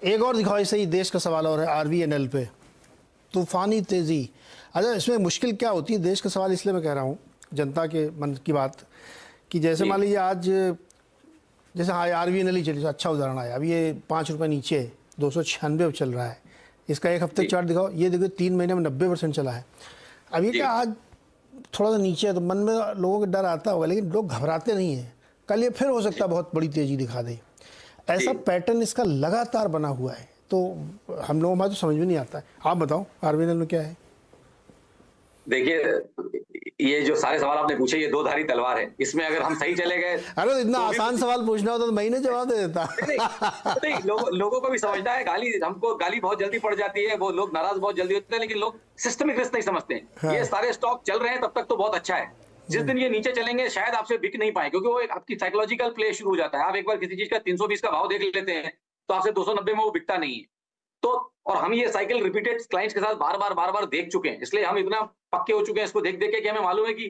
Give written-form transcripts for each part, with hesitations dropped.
एक और दिखाओ, ऐसे ही देश का सवाल और है आरवीएनएल पे, तूफानी तेज़ी। अच्छा, इसमें मुश्किल क्या होती है, देश का सवाल इसलिए मैं कह रहा हूँ, जनता के मन की बात, कि जैसे मान लीजिए आज जैसे हाँ आरवीएनएल ही चली, अच्छा उदाहरण आया, अभी ये 5 रुपये नीचे 296 चल रहा है। इसका एक हफ्ते चार्ट दिखाओ, ये देखो 3 महीने में 90% चला है। अब ये क्या आज थोड़ा सा नीचे है तो मन में लोगों का डर आता होगा, लेकिन लोग घबराते नहीं हैं। कल ये फिर हो सकता है बहुत बड़ी तेज़ी दिखा दे। ऐसा पैटर्न इसका लगातार बना हुआ है, तो हम लोगों को तो समझ में नहीं आता है। आप बताओ आरवीएनएल में क्या है? देखिए, ये जो सारे सवाल आपने पूछे, ये दो धारी तलवार है। इसमें अगर हम सही चले गए, अरे तो इतना आसान सवाल पूछना होता तो मैं ही नहीं जवाब दे देता। नहीं, लोगों को भी समझना है। हमको गाली बहुत जल्दी पड़ जाती है, वो लोग नाराज बहुत जल्दी होते हैं, लेकिन लोग सिस्टमिक रिस्क नहीं समझते हैं। हाँ। ये सारे स्टॉक चल रहे हैं तब तक तो बहुत अच्छा है। जिस दिन ये नीचे चलेंगे शायद आपसे बिक नहीं पाए, क्योंकि वो एक आपकी साइकोलॉजिकल प्ले शुरू हो जाता है। आप एक बार किसी चीज का 320 का भाव देख लेते हैं तो आपसे 290 में वो बिकता नहीं है। तो और हम ये साइकिल रिपीटेड क्लाइंट्स के साथ बार बार देख चुके हैं, इसलिए हम इतना पक्के हो चुके हैं इसको देख देख के कि हमें मालूम है कि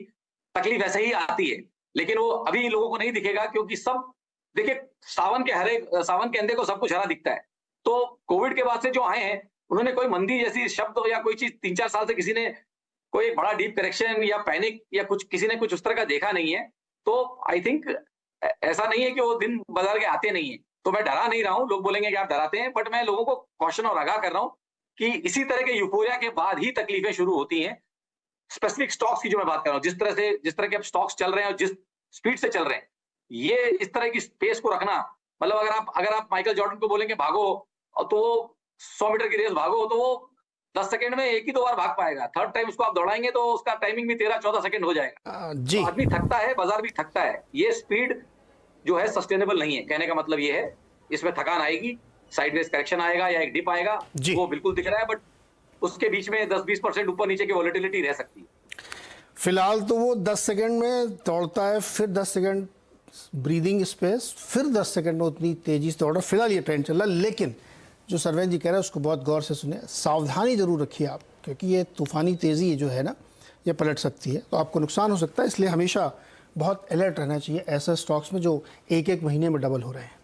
तकलीफ ऐसे ही आती है। लेकिन वो अभी लोगों को नहीं दिखेगा, क्योंकि सब देखिए, सावन के अंधे को सब कुछ हरा दिखता है। तो कोविड के बाद से जो आए हैं, उन्होंने कोई मंदी जैसी शब्द या कोई चीज 3-4 साल से किसी ने कोई बड़ा डीप करेक्शन या पैनिक या कुछ किसी ने कुछ उस तरह का देखा नहीं है। तो आई थिंक ऐसा नहीं है कि वो दिन बाजार के आते नहीं है। तो मैं डरा नहीं रहा हूँ, लोग बोलेंगे कि आप डराते हैं, बट मैं लोगों को कॉशन और आगाह कर रहा हूँ कि इसी तरह के यूफोरिया के बाद ही तकलीफें शुरू होती हैं। स्पेसिफिक स्टॉक्स की जो मैं बात कर रहा हूँ, जिस तरह के अब स्टॉक्स चल रहे हैं और जिस स्पीड से चल रहे हैं, ये इस तरह की स्पेस को रखना, मतलब अगर आप माइकल जॉर्डन को बोलेंगे भागो, तो 100 मीटर की रेस भागो, तो वो 10 सेकंड में 1 ही 2 बार भाग पाएगा। थर्ड टाइम उसको आप दौड़ाएंगे तो उसका टाइमिंग भी 13-14 सेकंड हो जाएगा। जी। तो आदमी थकता है, बाजार भी थकता है। ये स्पीड जो है सस्टेनेबल नहीं है। कहने का मतलब ये है, इसमें थकान आएगी, साइडवेज करेक्शन आएगा या एक डिप आएगा, वो बिल्कुल दिख रहा है, बट उसके बीच में 10-20% ऊपर नीचे की वॉलेटिलिटी रह सकती है। फिलहाल तो वो 10 सेकंड में दौड़ता है, फिर 10 सेकंड ब्रीदिंग स्पेस, फिर 10 सेकंड में उतनी तेजी से दौड़ रहा है। फिलहाल ये ट्रेंड चल रहा है, लेकिन जो सर्वेन जी कह रहे हैं उसको बहुत गौर से सुने, सावधानी जरूर रखिए आप, क्योंकि ये तूफानी तेज़ी जो है ना, ये पलट सकती है, तो आपको नुकसान हो सकता है। इसलिए हमेशा बहुत अलर्ट रहना चाहिए ऐसे स्टॉक्स में जो एक महीने में डबल हो रहे हैं।